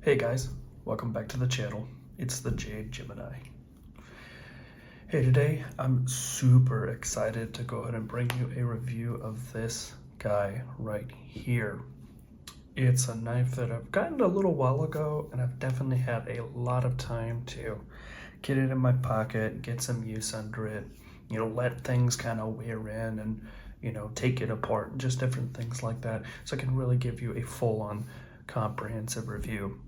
Hey guys, welcome back to the channel. It's the Jade Gemini. Hey, today I'm super excited to go ahead and bring you a review of this guy right here. It's a knife that I've gotten a little while ago, and I've definitely had a lot of time to get it in my pocket, get some use under it, let things kind of wear in and, take it apart, just different things like that. So I can really give you a full-on comprehensive review.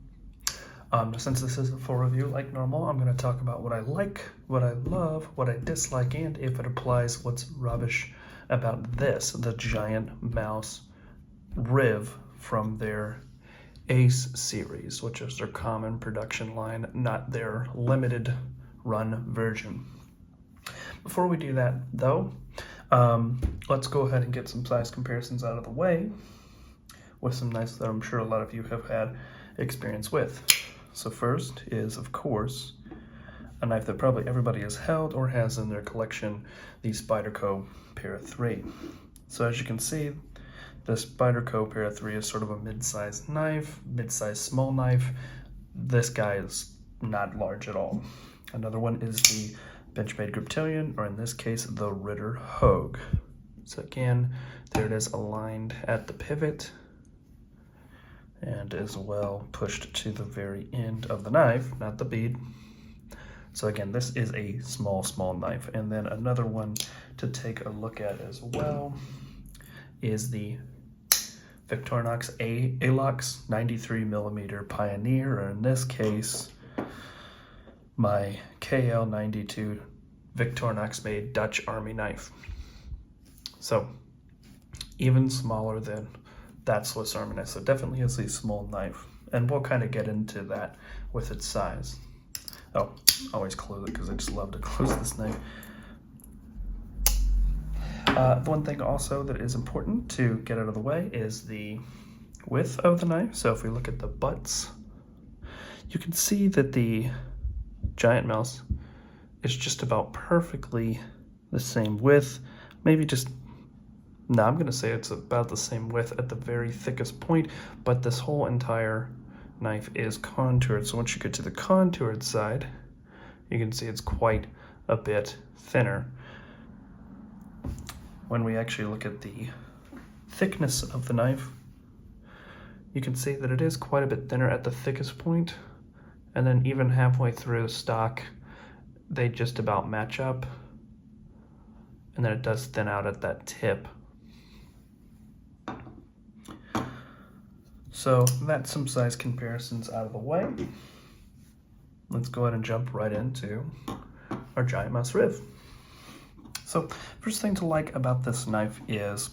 Since this is a full review like normal, I'm going to talk about what I like, what I love, what I dislike, and if it applies, what's rubbish about this, the Giantmouse Riv from their Ace series, which is their common production line, not their limited run version. Before we do that, though, let's go ahead and get some size comparisons out of the way with some knives that I'm sure a lot of you have had experience with. So first is, of course, a knife that probably everybody has held or has in their collection, the Spyderco Para 3. So as you can see, the Spyderco Para 3 is sort of a mid-sized knife, mid-sized small knife. This guy is not large at all. Another one is the Benchmade Griptilian, or in this case, the Ritter Hogue. So again, there it is aligned at the pivot, and as well pushed to the very end of the knife, not the bead. So again, this is a small knife. And then another one to take a look at as well is the Victorinox Alox 93mm Pioneer, or in this case, my KL92 Victorinox made Dutch Army knife. So even smaller than that Swiss Army knife, so definitely is a small knife, and we'll kind of get into that with its size. Oh, always close it because I just love to close this knife. The one thing also that is important to get out of the way is the width of the knife. So if we look at the butts, you can see that the Giantmouse is just about perfectly the same width, maybe just no, I'm going to say it's about the same width at the very thickest point, but this whole entire knife is contoured. So once you get to the contoured side, you can see it's quite a bit thinner. When we actually look at the thickness of the knife, you can see that it is quite a bit thinner at the thickest point, and then even halfway through the stock, they just about match up, and then it does thin out at that tip. So that's some size comparisons out of the way. Let's go ahead and jump right into our Giantmouse Riv. So first thing to like about this knife is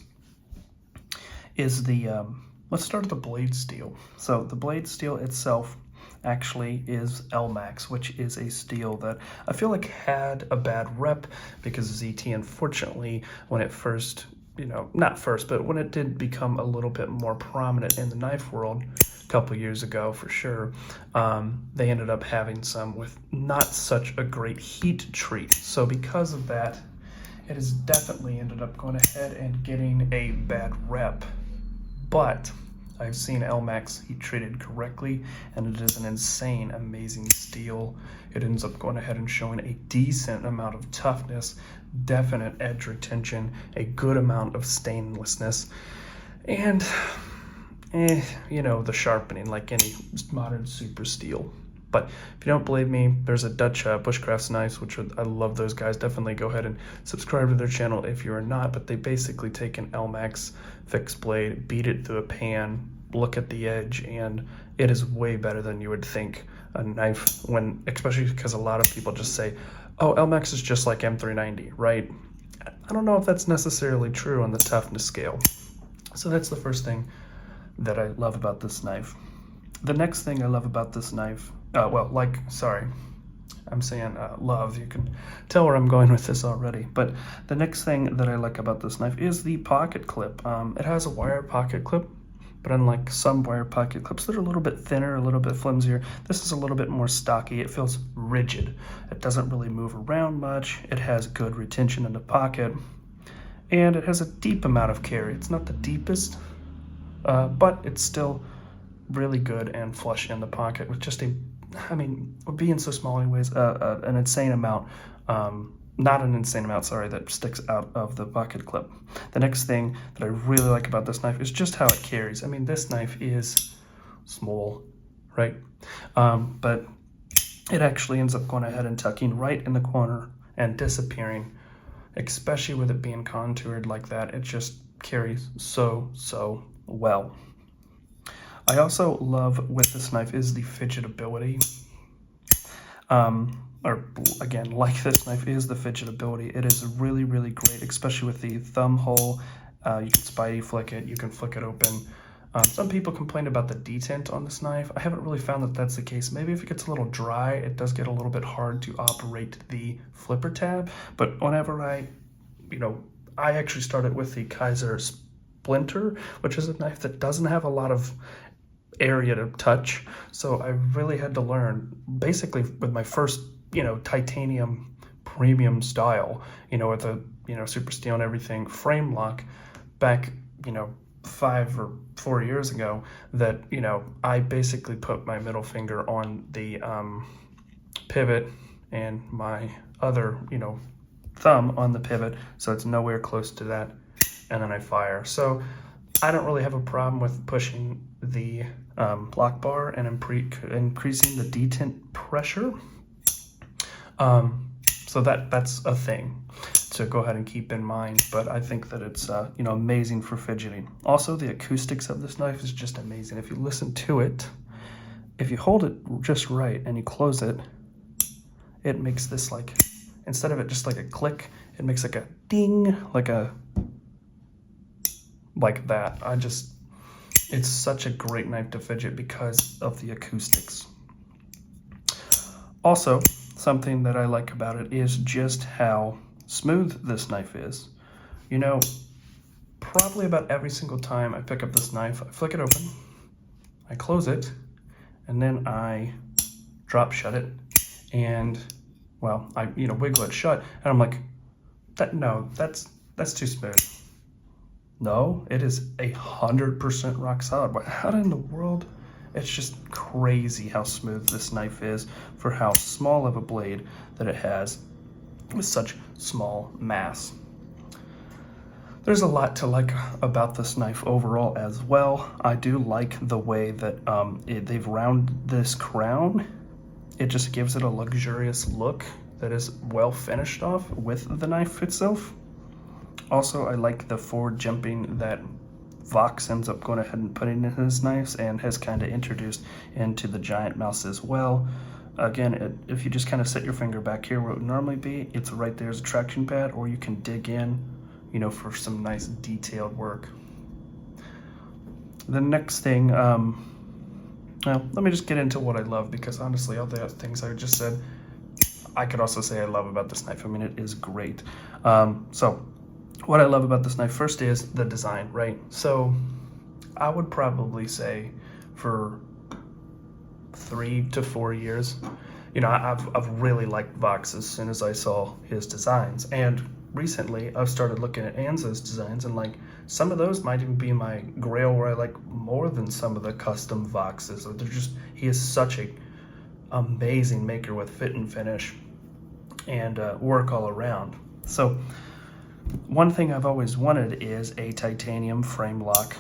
the, let's start with the blade steel. So the blade steel itself actually is Elmax, which is a steel that I feel like had a bad rep because ZT, unfortunately, when it first, not first, but when it did become a little bit more prominent in the knife world a couple years ago, for sure, they ended up having some with not such a great heat treat. So because of that, it has definitely ended up going ahead and getting a bad rep. But I've seen Elmax heat treated correctly, and it is an insane, amazing steel. It ends up going ahead and showing a decent amount of toughness, definite edge retention, a good amount of stainlessness, and the sharpening like any modern super steel. But if you don't believe me, there's a Dutch Bushcrafts knives, which I love those guys. Definitely go ahead and subscribe to their channel if you are not. But they basically take an Elmax fixed blade, beat it through a pan, look at the edge, and it is way better than you would think a knife, especially because a lot of people just say, oh, Elmax is just like M390, right? I don't know if that's necessarily true on the toughness scale. So that's the first thing that I love about this knife. The next thing I love about this knife, I'm saying love. You can tell where I'm going with this already. But the next thing that I like about this knife is the pocket clip. It has a wire pocket clip, but unlike some wire pocket clips that are a little bit thinner, a little bit flimsier, this is a little bit more stocky. It feels rigid. It doesn't really move around much. It has good retention in the pocket, and it has a deep amount of carry. It's not the deepest, but it's still really good and flush in the pocket with just being so small anyways, an insane amount, not an insane amount, sorry, that sticks out of the pocket clip. The next thing that I really like about this knife is just how it carries. I mean, this knife is small, right? But it actually ends up going ahead and tucking right in the corner and disappearing, especially with it being contoured like that. It just carries so well. I also love with this knife is the fidgetability. Or again, like this knife is the fidgetability. It is really great, especially with the thumb hole. You can spidey flick it, you can flick it open. Some people complain about the detent on this knife. I haven't really found that that's the case. Maybe if it gets a little dry, it does get a little bit hard to operate the flipper tab. But whenever I actually started with the Kaiser Splinter, which is a knife that doesn't have a lot of area to touch. So I really had to learn, basically with my first, titanium premium style, with the, super steel and everything, Framelock back, 5 or 4 years ago, that, I basically put my middle finger on the pivot and my other, thumb on the pivot, so it's nowhere close to that, and then I fire. So I don't really have a problem with pushing the lock bar and increasing the detent pressure. So that's a thing to go ahead and keep in mind, but I think that it's amazing for fidgeting. Also, the acoustics of this knife is just amazing. If you listen to it, if you hold it just right and you close it, it makes this, like, instead of it just like a click, it makes like a ding, like that. It's such a great knife to fidget because of the acoustics. Also, something that I like about it is just how smooth this knife is. Probably about every single time I pick up this knife, I flick it open, I close it, and then I drop shut it, and I wiggle it shut, and I'm like, that's too smooth. No, it is 100% rock solid. But how in the world? It's just crazy how smooth this knife is for how small of a blade that it has with such small mass. There's a lot to like about this knife overall as well. I do like the way that they've rounded this crown. It just gives it a luxurious look that is well finished off with the knife itself. Also, I like the forward jumping that Vox ends up going ahead and putting in his knives and has kind of introduced into the Giantmouse as well. Again, if you just kind of set your finger back here where it would normally be, it's right there as a traction pad, or you can dig in, for some nice detailed work. The next thing, let me just get into what I love, because honestly, all the other things I just said, I could also say I love about this knife. I mean, it is great. So what I love about this knife first is the design, right? So I would probably say for 3 to 4 years, I've really liked Vox as soon as I saw his designs. And recently I've started looking at Anza's designs, and like some of those might even be my grail where I like more than some of the custom Voxes. He is such a amazing maker with fit and finish and work all around. So one thing I've always wanted is a titanium Framelock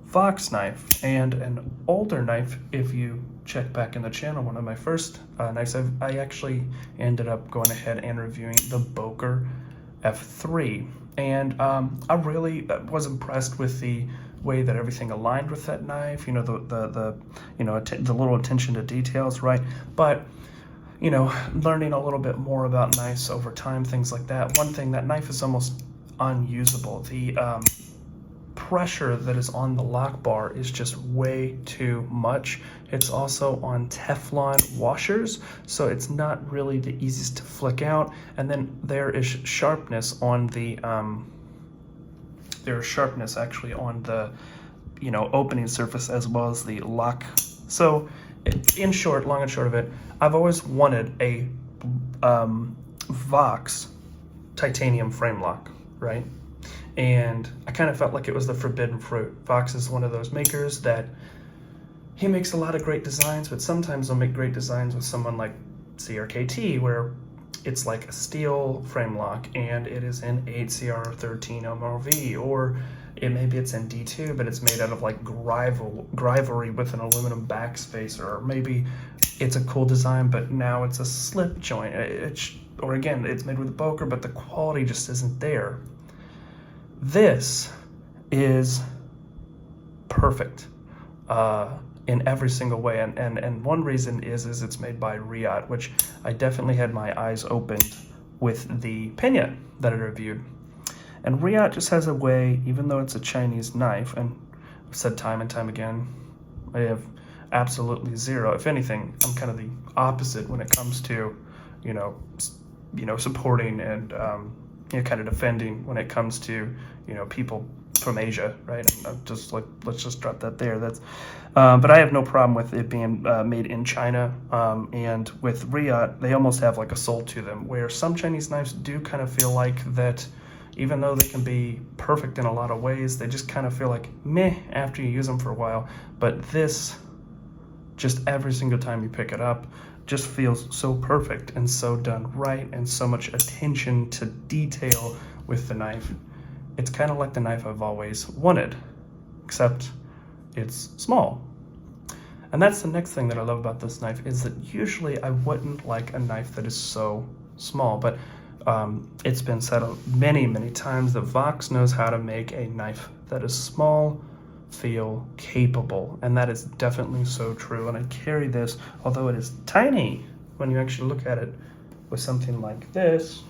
Vox knife, and an older knife. If you check back in the channel, one of my first knives, I actually ended up going ahead and reviewing the Boker F3, and I really was impressed with the way that everything aligned with that knife. The little attention to details, right? But learning a little bit more about knives over time, things like that. One thing, that knife is almost unusable. The pressure that is on the lock bar is just way too much. It's also on Teflon washers, so it's not really the easiest to flick out. And then there is sharpness on the actually on the opening surface as well as the lock. So in short, long and short of it, I've always wanted a Vox titanium Framelock, right? And I kind of felt like it was the forbidden fruit. Vox is one of those makers that he makes a lot of great designs, but sometimes he'll make great designs with someone like CRKT, where it's like a steel Framelock and it is in 8CR13 MRV, or maybe it's in D2, but it's made out of like Grivory with an aluminum backspacer, or maybe it's a cool design, but now it's a slip joint. Or again, it's made with a Boker, but the quality just isn't there. This is perfect in every single way, and one reason is it's made by Riot, which I definitely had my eyes opened with the Pena that I reviewed. And Riot just has a way, even though it's a Chinese knife, and I've said time and time again, I have absolutely zero. If anything, I'm kind of the opposite when it comes to, supporting and kind of defending when it comes to, people from Asia, right? I'm just like, let's just drop that there. But I have no problem with it being made in China. And with Riot, they almost have like a soul to them, where some Chinese knives do kind of feel like that. Even though they can be perfect in a lot of ways, they just kind of feel like meh after you use them for a while. But this, just every single time you pick it up, just feels so perfect and so done right, and so much attention to detail with the knife. It's kind of like the knife I've always wanted, except it's small. And that's the next thing that I love about this knife, is that usually I wouldn't like a knife that is so small, but it's been said many, many times that Vox knows how to make a knife that is small, feel capable, and that is definitely so true. And I carry this, although it is tiny, when you actually look at it with something like this,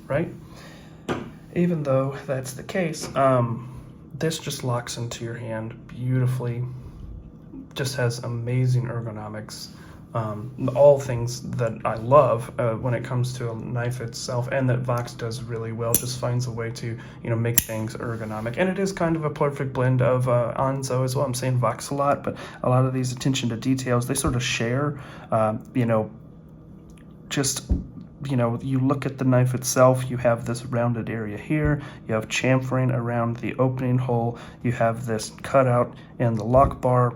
right? Even though that's the case, this just locks into your hand beautifully, just has amazing ergonomics. All things that I love when it comes to a knife itself, and that Vox does really well, just finds a way to make things ergonomic. And it is kind of a perfect blend of Anzo as well. I'm saying Vox a lot, but a lot of these attention to details, they sort of share. You look at the knife itself, you have this rounded area here, you have chamfering around the opening hole, you have this cutout in the lock bar.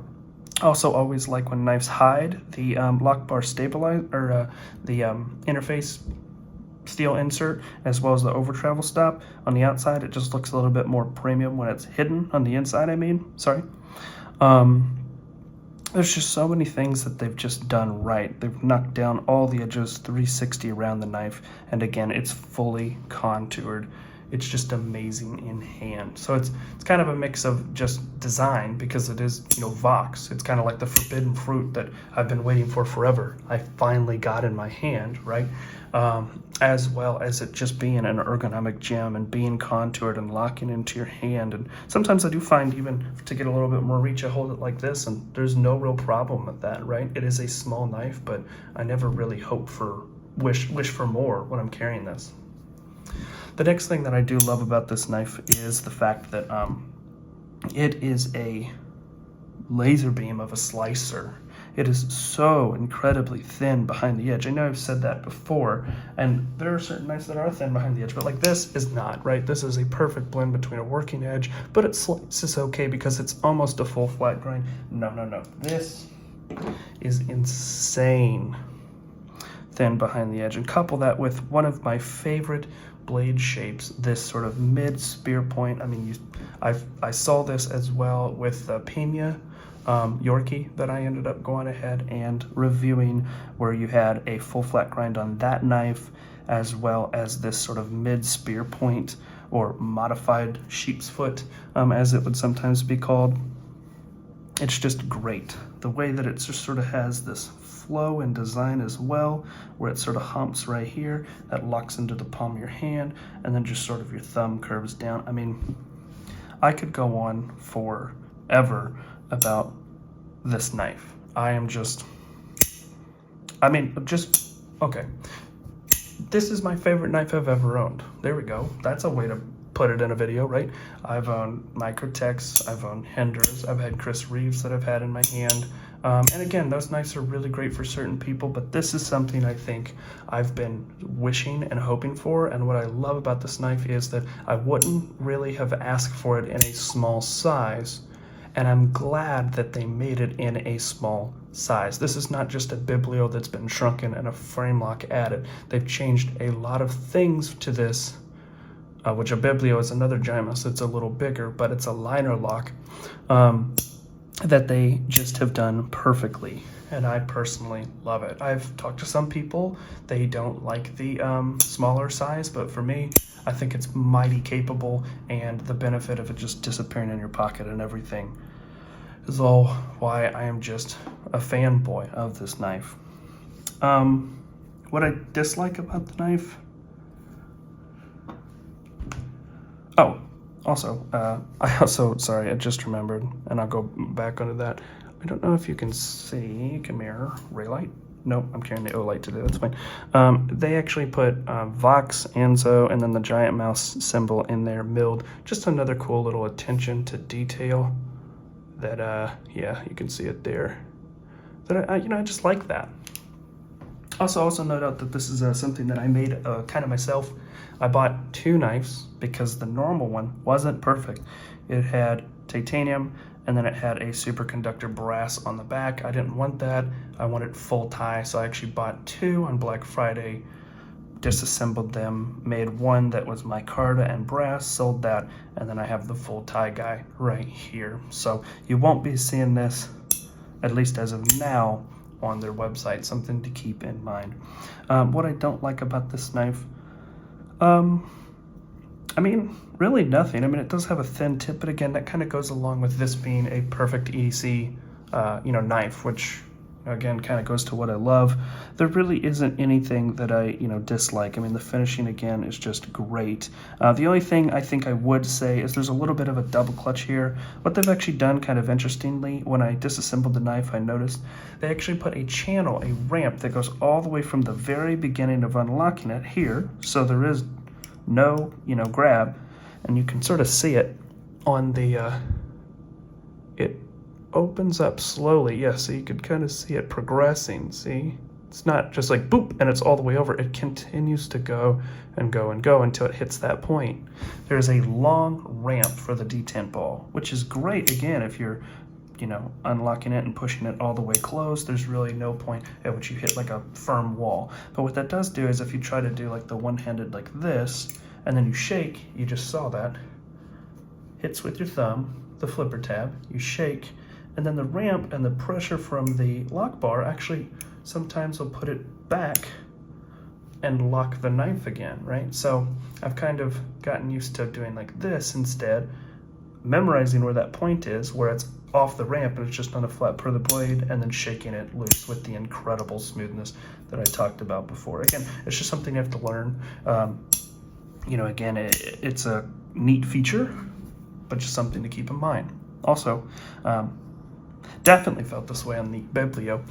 Also, always like when knives hide the lock bar stabilize, or the interface steel insert, as well as the over travel stop on the outside. It just looks a little bit more premium when it's hidden on the inside. There's just so many things that they've just done right. They've knocked down all the edges 360 around the knife, and again, it's fully contoured. It's just amazing in hand. So it's kind of a mix of just design, because it is, Vox. It's kind of like the forbidden fruit that I've been waiting for forever. I finally got in my hand, right? As well as it just being an ergonomic gem and being contoured and locking into your hand. And sometimes I do find, even to get a little bit more reach, I hold it like this, and there's no real problem with that, right? It is a small knife, but I never really wish for more when I'm carrying this. The next thing that I do love about this knife is the fact that it is a laser beam of a slicer. It is so incredibly thin behind the edge. I know I've said that before, and there are certain knives that are thin behind the edge, but like this is not, right? This is a perfect blend between a working edge, but it slices okay because it's almost a full flat grind. No. This is insane thin behind the edge, and couple that with one of my favorite blade shapes, this sort of mid spear point. I mean, I saw this as well with the Pena Yorkie that I ended up going ahead and reviewing, where you had a full flat grind on that knife, as well as this sort of mid spear point, or modified sheep's foot, as it would sometimes be called. It's just great. The way that it just sort of has this flow and design as well, where it sort of humps right here, that locks into the palm of your hand, and then just sort of your thumb curves down. I mean, I could go on forever about this knife. Okay. This is my favorite knife I've ever owned. There we go. That's a way to put it in a video, right? I've owned Microtechs, I've owned Henders, I've had Chris Reeves that I've had in my hand. And again, those knives are really great for certain people, but this is something I think I've been wishing and hoping for. And what I love about this knife is that I wouldn't really have asked for it in a small size, and I'm glad that they made it in a small size. This is not just a biblio that's been shrunken and a Framelock added. They've changed a lot of things to this, which a biblio is another Giantmouse. It's a little bigger, but it's a liner lock that they just have done perfectly, and I personally love it. I've talked to some people, they don't like the smaller size, but for me, I think it's mighty capable, and the benefit of it just disappearing in your pocket and everything is all why I am just a fanboy of this knife. What I dislike about the knife, sorry, I just remembered, and I'll go back onto that. I don't know if you can see, come here, ray light. Nope, I'm carrying the O-light today, that's fine. They actually put Vox, Anzo, and then the Giantmouse symbol in there, milled. Just another cool little attention to detail that, yeah, you can see it there. That I just like that. Also note out that this is something that I made kind of myself. I bought 2 knives because the normal one wasn't perfect. It had titanium, and then it had a superconductor brass on the back. I didn't want that. I wanted full tie, so I actually bought 2 on Black Friday, disassembled them, made one that was micarta and brass, sold that, and then I have the full tie guy right here. So you won't be seeing this, at least as of now, on their website. Something to keep in mind. What I don't like about this knife, I mean, really nothing. I mean, it does have a thin tip, but again, that kind of goes along with this being a perfect EDC, knife, which, again, kind of goes to what I love. There really isn't anything that I, dislike. I mean, the finishing, again, is just great. The only thing I think I would say is there's a little bit of a double clutch here. What they've actually done, kind of interestingly, when I disassembled the knife, I noticed they actually put a channel, a ramp that goes all the way from the very beginning of unlocking it here. So there is no, grab, and you can sort of see it on the, it opens up slowly. Yeah, so you could kind of see it progressing. See, it's not just like boop and it's all the way over. It continues to go and go and go until it hits that point. There's a long ramp for the detent ball, which is great. Again, if you're unlocking it and pushing it all the way close, there's really no point at which you hit like a firm wall. But what that does do is if you try to do like the one-handed like this, and then you shake, you just saw that, hits with your thumb, the flipper tab, you shake, and then the ramp and the pressure from the lock bar actually sometimes will put it back and lock the knife again, right? So I've kind of gotten used to doing like this instead, memorizing where that point is, where it's off the ramp and it's just on a flat per the blade, and then shaking it loose with the incredible smoothness that I talked about before. Again, it's just something you have to learn. Again, it's a neat feature, but just something to keep in mind. Also, definitely felt this way on the biblio,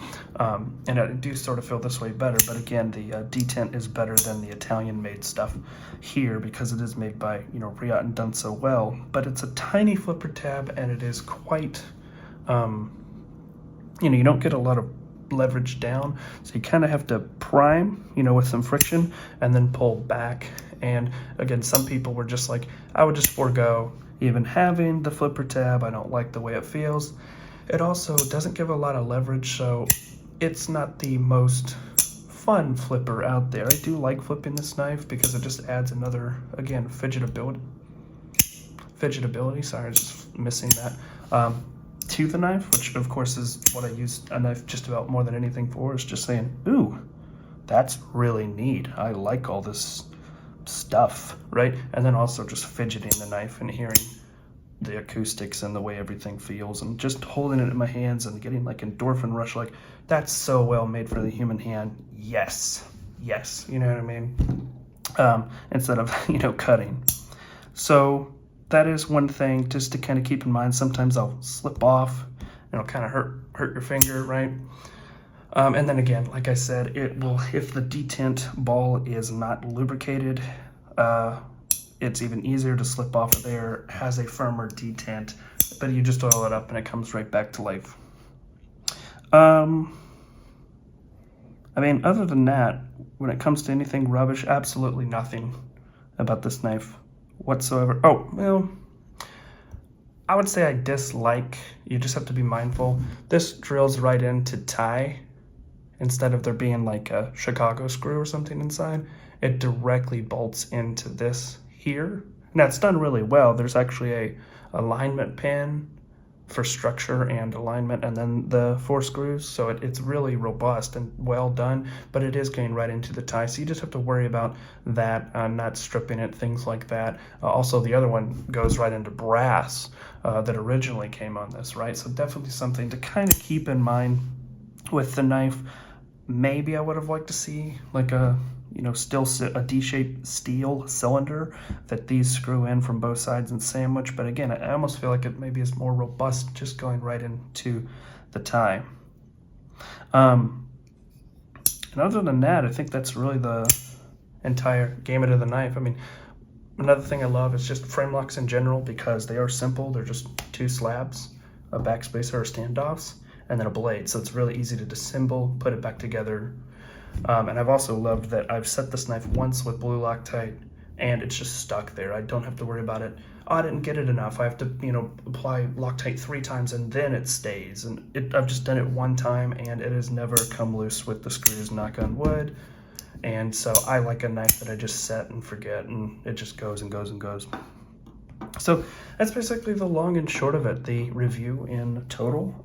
and I do sort of feel this way better, but again, the detent is better than the Italian-made stuff here because it is made by, Riot and done so well, but it's a tiny flipper tab, and it is quite, you don't get a lot of leverage down, so you kind of have to prime, with some friction, and then pull back. And again, some people were just like, I would just forego even having the flipper tab. I don't like the way it feels. It also doesn't give a lot of leverage, so it's not the most fun flipper out there. I do like flipping this knife because it just adds another, again, fidgetability, sorry, I was just missing that, to the knife, which of course is what I use a knife just about more than anything for, is just saying, ooh, that's really neat. I like all this stuff, right? And then also just fidgeting the knife and hearing the acoustics and the way everything feels, and just holding it in my hands and getting like endorphin rush, like that's so well made for the human hand. Yes, you know what I mean? Instead of, cutting. So that is one thing just to kind of keep in mind. Sometimes I'll slip off and it'll kind of hurt your finger, right? And then again, like I said, it will, if the detent ball is not lubricated, it's even easier to slip off of there, has a firmer detent, but you just oil it up and it comes right back to life. I mean, other than that, when it comes to anything rubbish, absolutely nothing about this knife whatsoever. Oh, well, I would say I dislike, you just have to be mindful. This drills right into tie instead of there being like a Chicago screw or something inside. It directly bolts into this here. Now it's done really well. There's actually a alignment pin for structure and alignment, and then the 4 screws, so it's really robust and well done, but it is getting right into the tie, so you just have to worry about that, not stripping it, things like that. Also, the other one goes right into brass that originally came on this, right? So definitely something to kind of keep in mind with the knife. Maybe I would have liked to see like a still a D-shaped steel cylinder that these screw in from both sides and sandwich. But again, I almost feel like it maybe is more robust just going right into the tie. And other than that, I think that's really the entire gamut of the knife. I mean, another thing I love is just frame locks in general because they are simple. They're just 2 slabs, a backspacer or standoffs, and then a blade. So it's really easy to disassemble, put it back together. And I've also loved that I've set this knife once with blue Loctite and it's just stuck there. I don't have to worry about it. Oh, I didn't get it enough. I have to, apply Loctite 3 times and then it stays. And I've just done it 1 time and it has never come loose with the screws, knock on wood. And so I like a knife that I just set and forget and it just goes and goes and goes. So that's basically the long and short of it, the review in total.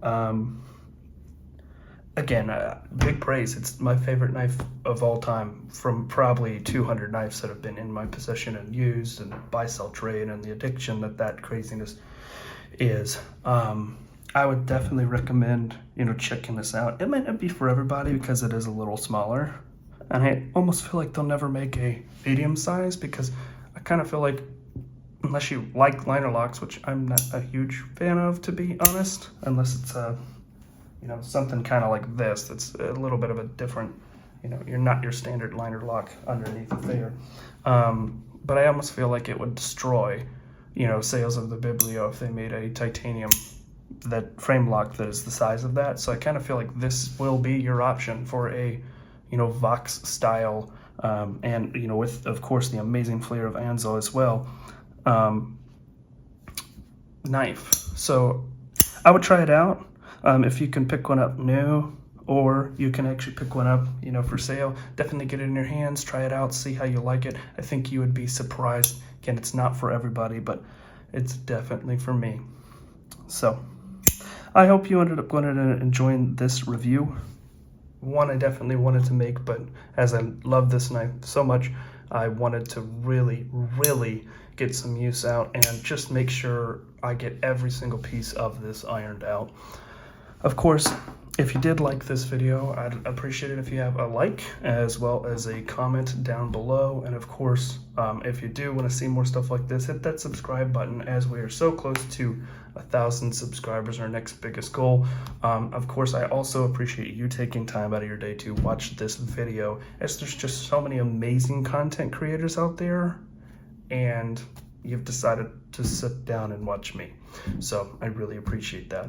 Again, big praise. It's my favorite knife of all time from probably 200 knives that have been in my possession and used, and buy-sell trade and the addiction that craziness is. I would definitely recommend, checking this out. It might not be for everybody because it is a little smaller. And I almost feel like they'll never make a medium size because I kind of feel like unless you like liner locks, which I'm not a huge fan of, to be honest, unless it's something kind of like this that's a little bit of a different, you're not your standard liner lock underneath there. But I almost feel like it would destroy, sales of the Biblio if they made a titanium frame lock that is the size of that. So I kind of feel like this will be your option for a, Vox style, and, with, of course, the amazing flair of Anzo as well, knife. So I would try it out. If you can pick one up new, or you can actually pick one up, for sale, definitely get it in your hands, try it out, see how you like it. I think you would be surprised. Again, it's not for everybody, but it's definitely for me. So I hope you ended up going and enjoying this review. One I definitely wanted to make, but as I love this knife so much, I wanted to really, really get some use out and just make sure I get every single piece of this ironed out. Of course, if you did like this video, I'd appreciate it if you have a like as well as a comment down below. And of course, if you do want to see more stuff like this, hit that subscribe button as we are so close to 1,000 subscribers, our next biggest goal. Of course, I also appreciate you taking time out of your day to watch this video, as there's just so many amazing content creators out there, and you've decided to sit down and watch me. So I really appreciate that.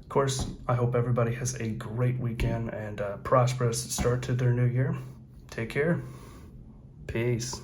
Of course, I hope everybody has a great weekend and a prosperous start to their new year. Take care. Peace.